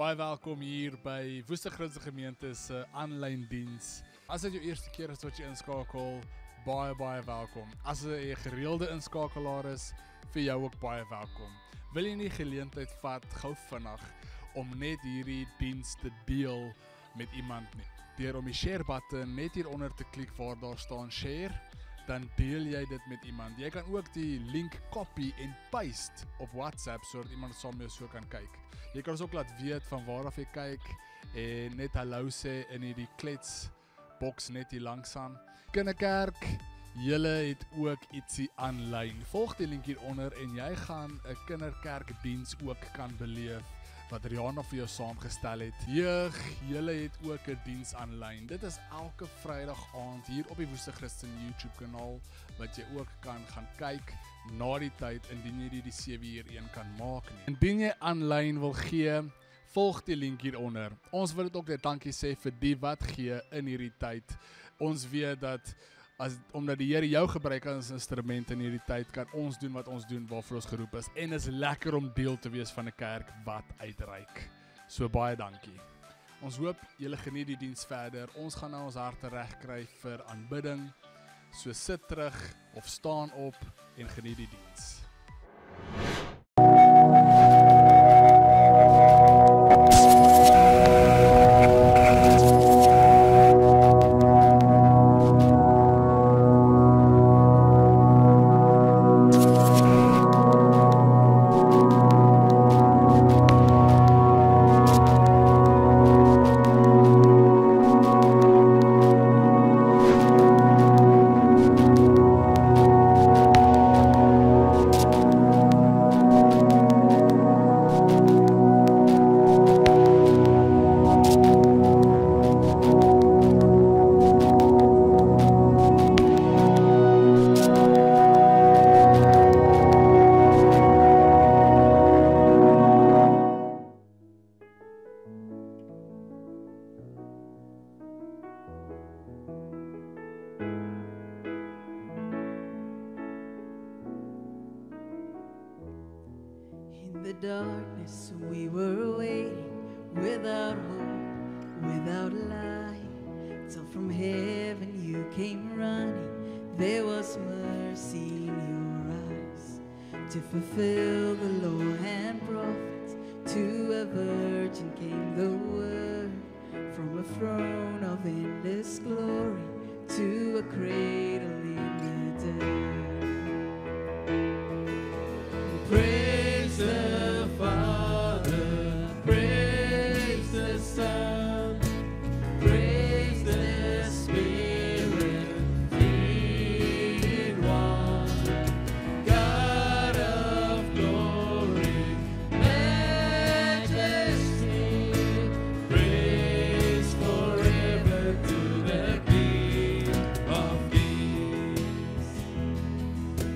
Baie welkom hier by Woestergridse Gemeente se aanlyn diens. As dit jou eerste keer is wat jy inskakel, baie welkom. As jy 'n gereelde inskakelaar is, vir jou ook baie welkom. Wil jy nie geleentheid vat gou vinnig om net hierdie diens te deel met iemand nie? Deur om die share button net hieronder te klik waar daar staan share, dan deel jy dit met iemand. Jy kan ook die link copy en paste op WhatsApp sodat iemand saam met jou so kan kyk. Jy kan ons ook laat weet van waar af jy kyk en net hallo sê in hierdie kletsboks net hier langsaan. Kinderkerk, julle het ook ietsie aanlyn. Volg die link hieronder en jy gaan 'n kinderkerkdiens ook kan beleef wat Rihanna vir jou saamgestel het. Jeug, julle het ook 'n diens aanlyn. Dit is elke Vrydag aand hier op die Woestergridse YouTube kanaal wat jy ook kan gaan kyk na die tyd indien jy die 7:01 kan maak nie. Indien jy aanlyn wil gee, volg die link hieronder. Ons wil dit ook net dankie sê vir die wat gee in hierdie tyd. Ons weet dat omdat die Here jou gebruik as instrument in hierdie tyd, kan ons doen wat ons doen waarvoor ons geroep is. En is lekker om deel te wees van 'n kerk wat uitreik. So baie dankie. Ons hoop julle geniet die diens verder. Ons gaan nou ons harte regkry vir aanbidding. So sit terug of staan op en geniet die diens. The darkness we were waiting, without hope, without light, till from heaven you came running. There was mercy in your eyes to fulfill the law and prophets. To a virgin came the word, from a throne of endless glory to a cradle in the dirt. Praise the Father, praise the Son, praise the Spirit, three in one. God of glory, majesty, praise forever to the King of Kings.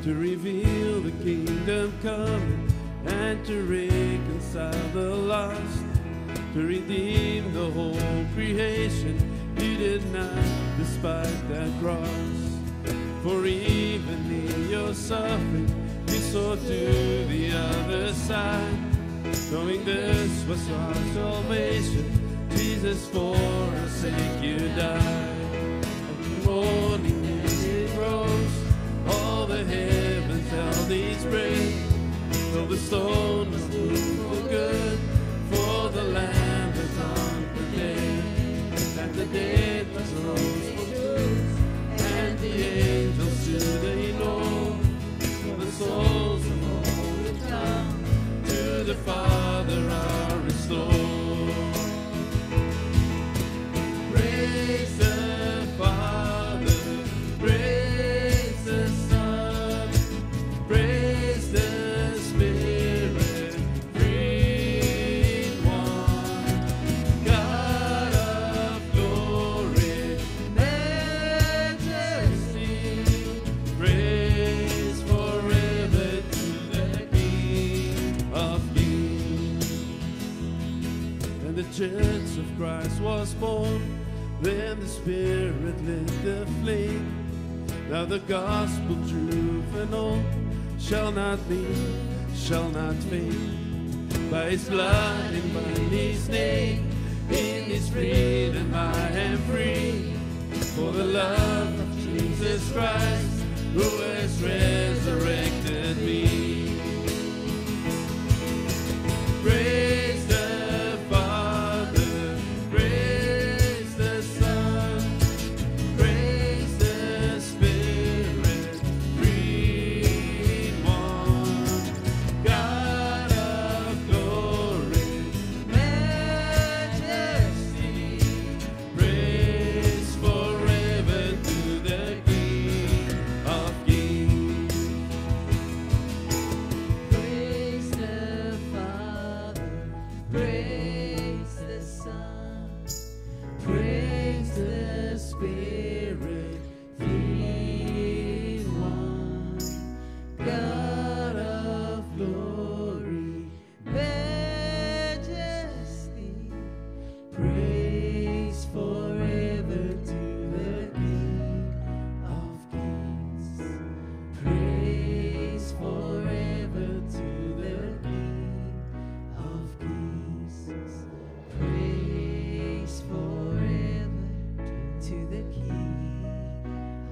To reveal the kingdom coming and to reconcile the lost, to redeem the whole creation. You did not despise that cross, for even in your suffering you saw to the other side, knowing this was our salvation. Jesus, for our sake you died. Every morning as it rose, all the heavens held its breath. Though the stone was moved for good, for the Lamb that conquered the dead, and the dead was rose for good, and the angels stood they know, for the souls of all that come to the Father are restored. Praise the Father, praise the Son, praise the Church of Christ was born, then the Spirit lit the flame. Now the gospel truth and all shall not be, shall not fade. By His blood and by His name, in His freedom I am free. For the love of Jesus Christ, who has resurrected me. Praise the Father, praise the Son, praise the Spirit, three in one. God of glory, majesty, praise forever to the King of Kings. Praise the Father, praise the Son, praise the Spirit, three in one. God of glory, majesty, praise forever to the King of Kings. Praise forever to the King of Kings. Praise forever to the King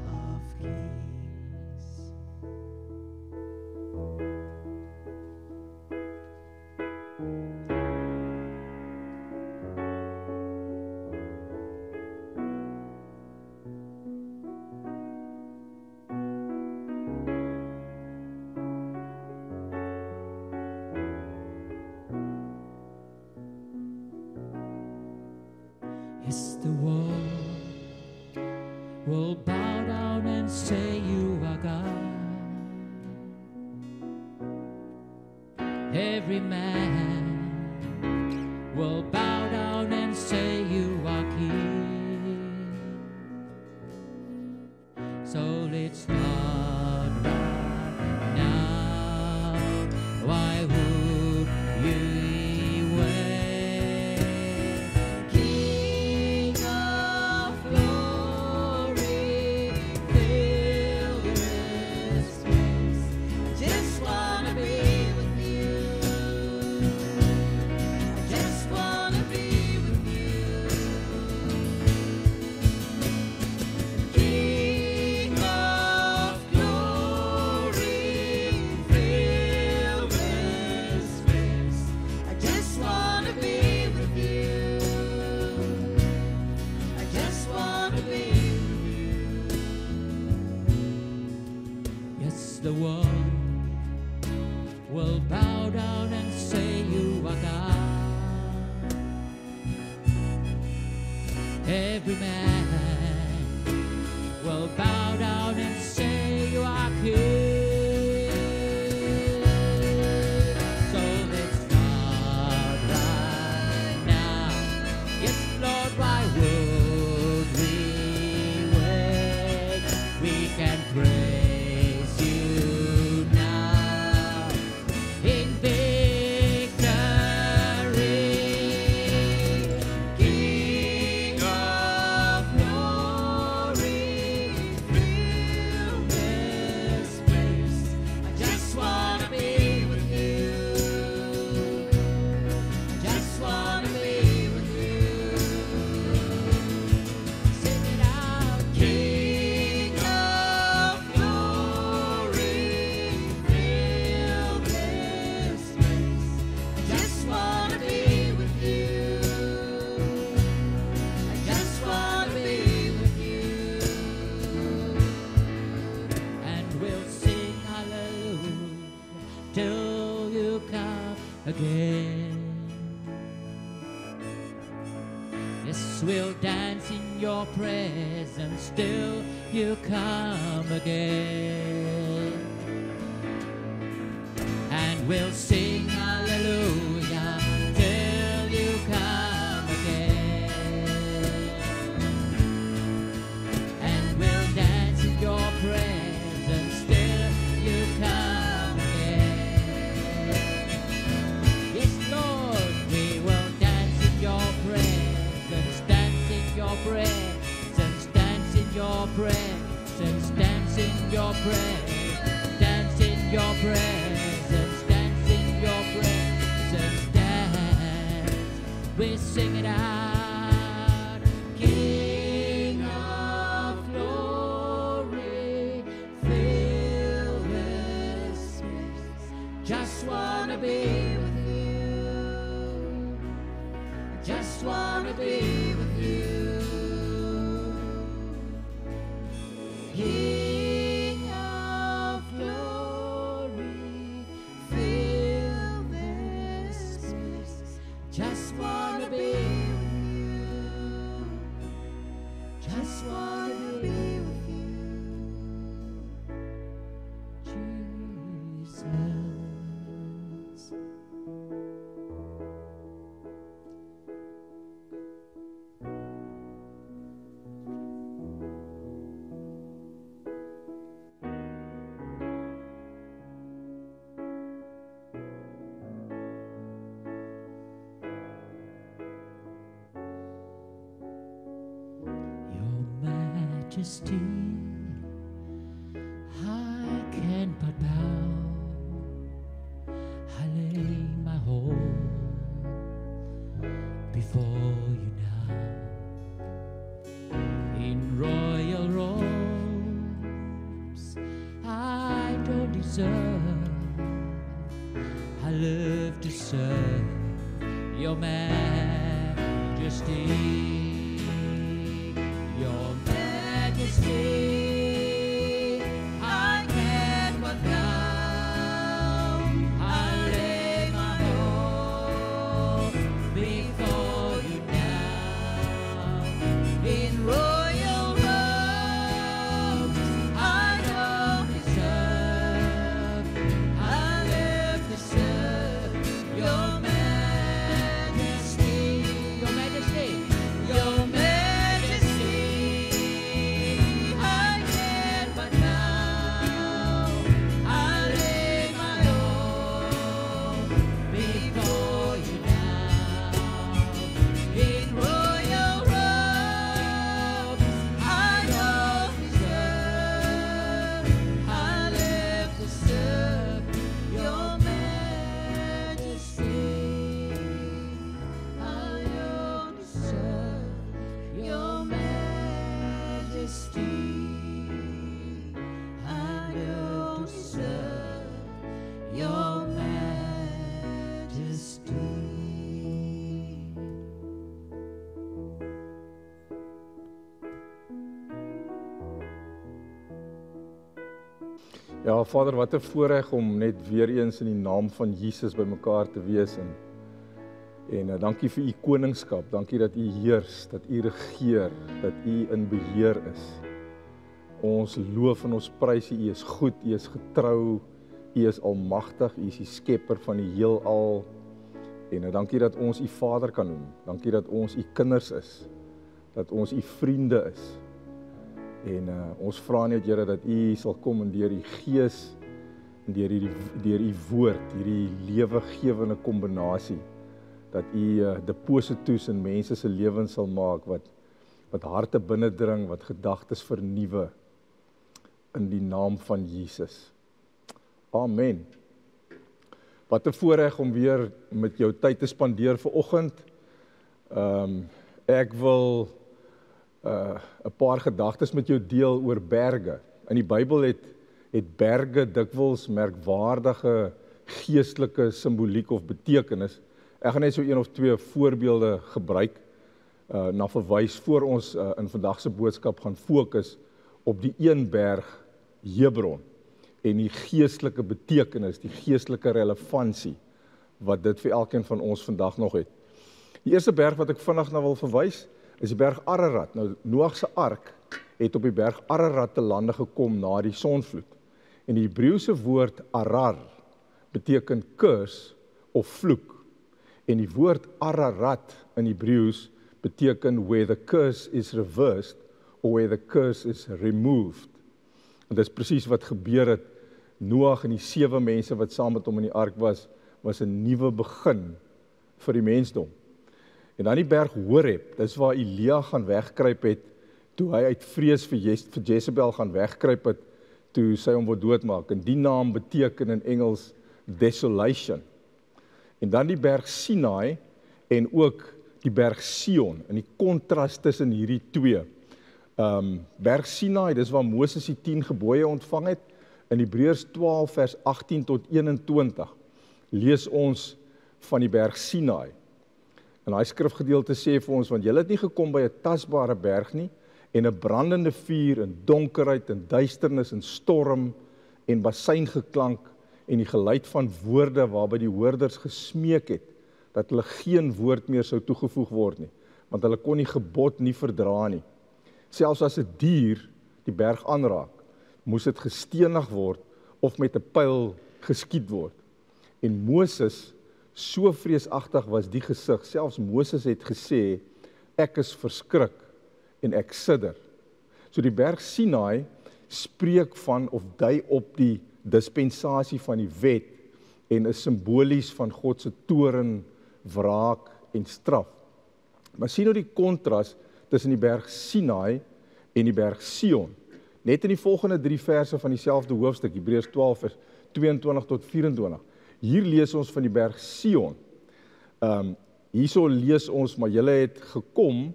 of Kings. Yes, the world will bow down and say you are God. Every man will bow down and say you are King. So let's start right now. Why would you wait? King of glory, fill this place. I just wanna be with you. I just wanna be with you. King of glory, fill this place. I just wanna be with you. I just wanna be with you. Yes, the world will bow down and say you are God. Every man will bow down and say you are King. So let's start right now. Yes, Lord, why would we wait? We can praise you now in victory. King of glory, fill this place. I just wanna be with you. I just wanna be with you. Sing it out. King of glory, fill this place. I just wanna be with you. I just wanna be with you. And we'll sing hallelujah till you come again. Yes, we'll dance in your presence till you come again. And we'll sing hallelujah till you come again. And we'll dance in your presence till you come again. Yes, Lord, we will dance in your presence, dance in your presence, dance in your presence, dance in your presence, dance in your presence, dance in your presence, we sing it out. King of glory, fill this place. Just wanna be with you. Just wanna be with you. King of glory, fill this place. Just wanna be with you. Just wanna be with you, Jesus. Your Majesty, I can but bow. I lay my whole before you now. In royal robes, I don't deserve. I love to serve your Majesty. Your Majesty, I can but bow. I lay my whole before you now. In royal robes, I don't deserve. I live to serve your Majesty. Your Majesty, your Majesty, I can but bow. I lay my own before you now. In royal robes, I don't deserve. I live to serve your Majesty. I don't deserve your Majesty. I don't deserve your Majesty. Ja, Vader, wat 'n voorreg om net weer eens in die naam van Jesus bymekaar te wees en dankie vir u koningskap, dankie dat u heers, dat u regeer, dat u in beheer is. Ons loof en ons prys u, u is goed, u is getrou, u is almagtig, u is die skepper van die heelal. En dankie dat ons u Vader kan noem. Dankie dat ons u kinders is, dat ons u vriende is. En ons vra net Here dat u sal kom en deur die Gees en deur u woord, hierdie lewegewende kombinasie, dat u deposito's in mense se lewens sal maak wat harte binnendring, wat gedagtes vernuwe in die naam van Jesus. Amen. Wat 'n voorreg om weer met jou tyd te spandeer vanoggend. Ek wil 'n paar gedagtes met jou deel oor berge. In die Bybel het berge dikwels merkwaardige geestelike simboliek of betekenis. Ek gaan net so een of twee voorbeelde gebruik na verwys voor ons in vandag se boodskap gaan fokus op die een berg, Hebron, en die geestelike betekenis, die geestelike relevantie wat dit vir elkeen van ons vandag nog het. Die eerste berg wat ek vinnig na wil verwys, is die berg Ararat. Nou, Noag se ark het op die berg Ararat te lande gekom na die sonvloed. En die Hebreëse woord Arar beteken curse of vloek. En die woord Ararat in Hebreëus beteken where the curse is reversed or where the curse is removed. En dit is presies wat gebeur het. Noag en die 7 mense wat saam met hom in die ark was 'n nuwe begin vir die mensdom. En dan die berg Horeb, dis waar Elia gaan wegkruip het, toe hy uit vrees vir Jezebel gaan wegkruip het, toe sy hom wil doodmaak. En die naam beteken in Engels desolation. En dan die berg Sinai, en ook die berg Sion, en die kontras tussen hierdie twee. Berg Sinai, dis waar Moses die 10 gebooie ontvang het, in Hebreërs 12 vers 18 tot 21, lees ons van die berg Sinai. En daai skrifgedeelte sê vir ons, want julle het nie gekom by 'n tasbare berg nie, en 'n brandende vuur, en donkerheid, en duisternis, en storm, en basseingeklank, en die geluid van woorde waarby die hoorders gesmeek het, dat hulle geen woord meer sou toegevoeg word nie, want hulle kon die gebod nie verdra nie. Selfs as 'n dier die berg aanraak, moes dit gestenig word of met 'n pyl geskiet word. En Moses, so vreesagtig was die gesig, selfs Moses het gesê, ek is verskrik en ek sidder. So die berg Sinai spreek van of dui op die dispensasie van die wet en is simbolies van God se toorn, wraak en straf. Maar sien nou die kontras tussen die berg Sinai en die berg Sion. Net in die volgende 3 verse van dieselfde hoofstuk, Hebreërs 12 vers 22 tot 24. Hier lees ons van die berg Sion. Hierso lees ons, maar julle het gekom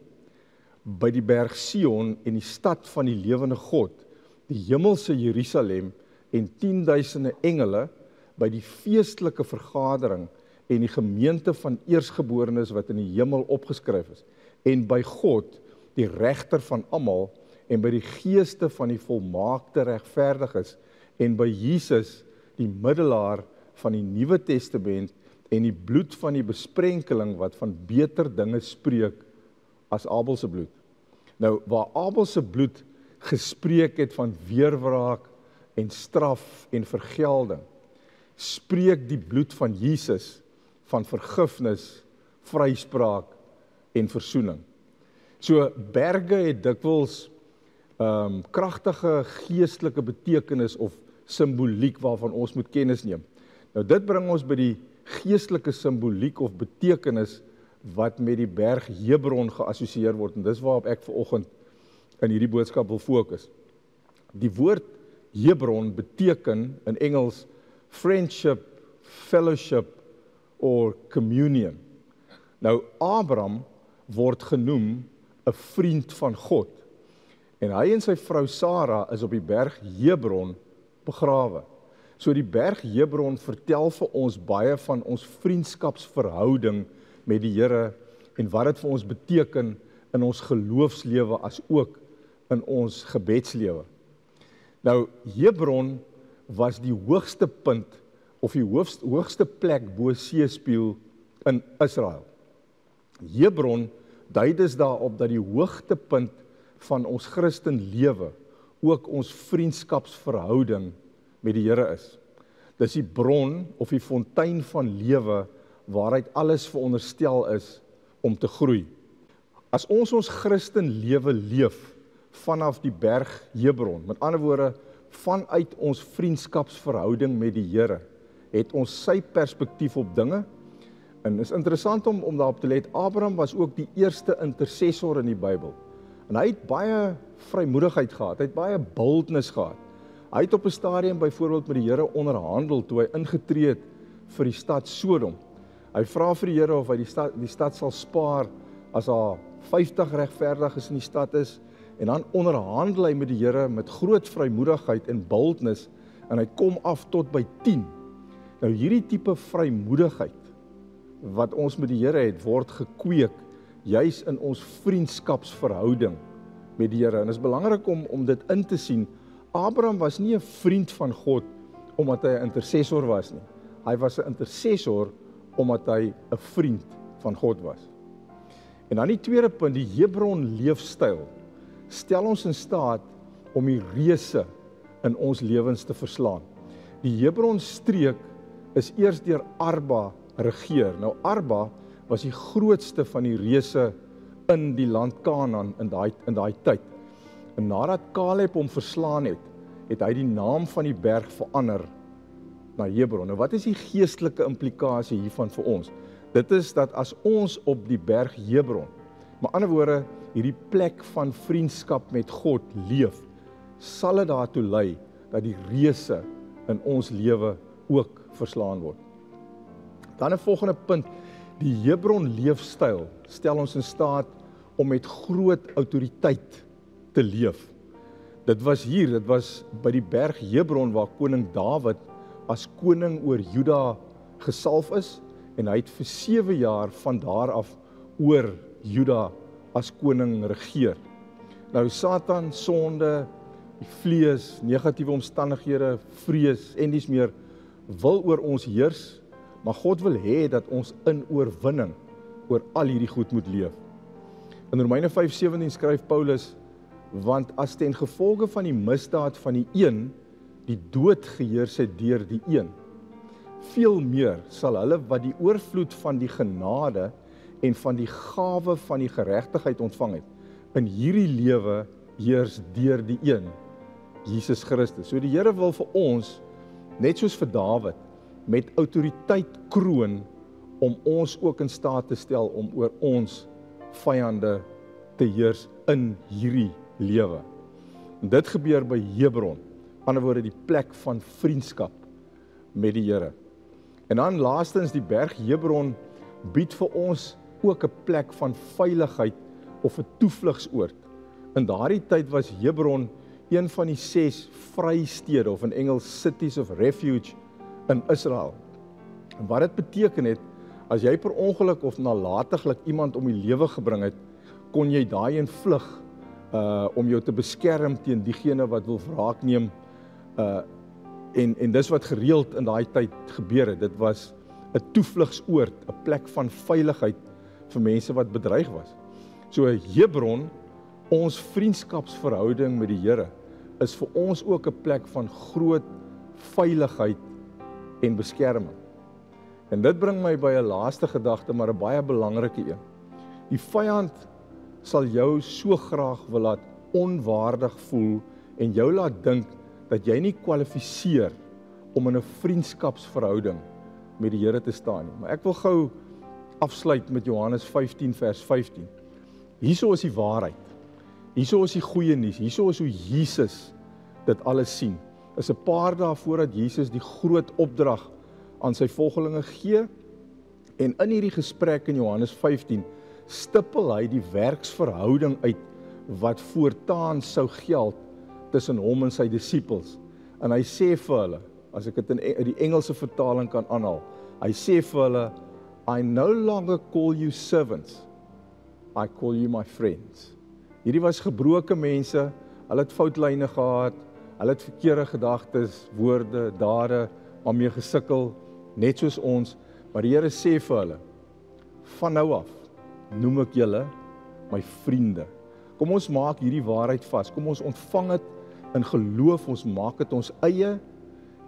by die berg Sion en die stad van die lewende God, die hemelse Jerusalem en 10.000 engele by die feestelike vergadering en die gemeente van eersgeborenes wat in die hemel opgeskryf is, en by God, die regter van almal, en by die geeste van die volmaakte regverdiges, en by Jesus, die middelaar van die Nuwe Testament, en die bloed van die besprenkeling wat van beter dinge spreek as Abel se bloed. Nou, waar Abel se bloed gespreek het van weerwraak en straf en vergelding, spreek die bloed van Jesus van vergifnis, vryspraak en versoening. So berge het dikwels kragtige geestelike betekenis of simboliek waarvan ons moet kennis neem. Nou dit bring ons by die geestelike simboliek of betekenis wat met die berg Hebron geassosieer word, en dis waarop ek vanoggend in hierdie boodskap wil fokus. Die woord Hebron beteken in Engels friendship, fellowship or communion. Nou Abraham word genoem 'n vriend van God, en hy en sy vrou Sara is op die berg Hebron begrawe. So die berg Hebron vertel vir ons baie van ons vriendskapsverhouding met die Here en wat dit vir ons beteken in ons geloofslewe as ook in ons gebedslewe. Nou Hebron was die hoogste punt of die hoogste plek bo seespieël in Israel. Hebron dui dus daarop dat die hoogtepunt van ons Christenlewe ook ons vriendskapsverhouding met die Here is. Dis die bron of die fontein van lewe waaruit alles veronderstel is om te groei. As ons Christenlewe leef vanaf die berg Hebron, met ander woorde, vanuit ons vriendskapsverhouding met die Here, het ons sy perspektief op dinge. En is interessant om daarop te let, Abraham was ook die eerste intercessor in die Bybel. En hy het baie vrymoedigheid gehad, hy het baie boldness gehad. Hy het op 'n stadium byvoorbeeld met die Here onderhandel toe hy ingetree het vir die stad Sodom. Hy vra vir die Here of hy die stad sal spaar as daar 50 regverdiges in die stad is, en dan onderhandel hy met die Here met groot vrymoedigheid en boldness, en hy kom af tot by 10. Nou hierdie tipe vrymoedigheid wat ons met die Here het, word gekweek juis in ons vriendskapsverhouding met die Here. En dit is belangrik om dit in te sien. Abraham was nie 'n vriend van God omdat hy 'n intercessor was nie. Hy was 'n intercessor omdat hy 'n vriend van God was. En dan die tweede punt, die Hebron leefstyl stel ons in staat om die reuse in ons lewens te verslaan. Die Hebron streek is eers deur Arba regeer. Nou Arba was die grootste van die reuse in die land Kanaan in daai tyd. En nadat Caleb hom verslaan het hy die naam van die berg verander na Hebron. Nou wat is die geestelike implikasie hiervan vir ons? Dit is dat as ons op die berg Hebron, met ander woorde, hierdie plek van vriendskap met God leef, sal dit daartoe lei dat die reuse in ons lewe ook verslaan word. Dan 'n volgende punt, Die Hebron leefstyl stel ons in staat om met groot autoriteit te leef. Dit was by die berg Hebron waar koning Dawid as koning oor Juda gesalf is en hy het vir 7 jaar van daar af oor Juda as koning regeer. Nou Satan, sonde, die vlees, negatiewe omstandighede, vrees en dis meer wil oor ons heers, maar God wil hê dat ons in oorwinning oor al hierdie goed moet leef. In Romeine 5:17 skryf Paulus, want as ten gevolge van die misdaad van die een, die dood geheers het deur die een, veel meer sal hulle wat die oorvloed van die genade en van die gawe van die geregtigheid ontvang het, in hierdie lewe heers deur die een, Jesus Christus. So die Here wil vir ons, net soos vir Dawid, met autoriteit kroon, om ons ook in staat te stel om oor ons vyande te heers in hierdie lewe. En dit gebeur by Hebron, ander woorde die plek van vriendskap met die Here. En dan laastens die berg Hebron bied vir ons ook 'n plek van veiligheid of 'n toevlugsoord. In daardie tyd was Hebron een van die 6 vrystede of in Engels cities of refuge in Israel. En wat dit beteken het, as jy per ongeluk of nalatiglik iemand om die lewe gebring het, kon jy daarin vlug om jou te beskerm teen diegene wat wil wraak neem. En dis wat gereeld in daai tyd gebeur het. Dit was 'n toevlugsoord, 'n plek van veiligheid vir mense wat bedreig was. So Hebron, ons vriendskapsverhouding met die Here, is vir ons ook 'n plek van groot veiligheid en beskerming. En dit bring my by 'n laaste gedagte, maar 'n baie belangrike een. Die vyand sal jou so graag wil laat onwaardig voel en jou laat dink dat jy nie kwalifiseer om in 'n vriendskapsverhouding met die Here te staan nie. Maar ek wil gou afsluit met Johannes 15 vers 15. Hierso is die waarheid. Hierso is die goeie nuus. Hierso is hoe Jesus dit alles sien. Is 'n paar dae voordat Jesus die groot opdrag aan sy volgelinge gee, en in hierdie gesprek in Johannes 15 stippel hy die werksverhouding uit wat voortaan sou geld tussen hom en sy disippels. En hy sê vir hulle, as ek dit in die Engelse vertaling kan aanhaal, hy sê vir hulle, I no longer call you servants, I call you my friends. Hierdie was gebroke mense, hulle het foutlyne gehad, hulle het verkeerde gedagtes, woorde, dade, maar mee gesukkel, net soos ons, maar die Here sê vir hulle, van nou af, noem ek julle my vriende. Kom ons maak hierdie waarheid vas, kom ons ontvang dit in geloof, ons maak dit ons eie,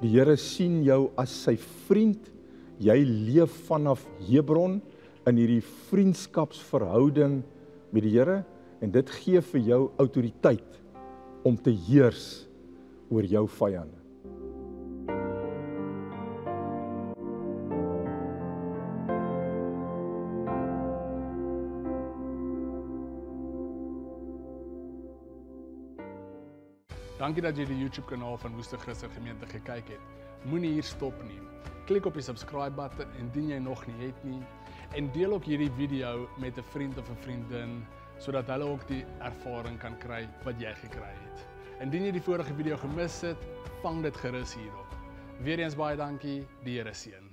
die Here sien jou as sy vriend, jy leef vanaf Hebron in hierdie vriendskapsverhouding met die Here, en dit gee vir jou autoriteit om te heers oor jou vyande. Dankie dat jy die YouTube kanaal van Woester Christen Gemeente gekyk het. Moenie hier stop nie. Klik op die subscribe button indien jy nog nie het nie, en deel ook hierdie video met 'n vriend of 'n vriendin, sodat hulle ook die ervaring kan kry wat jy gekry het. Indien jy die vorige video gemis het, vang dit gerus hierop. Weereens baie dankie, die Here seën.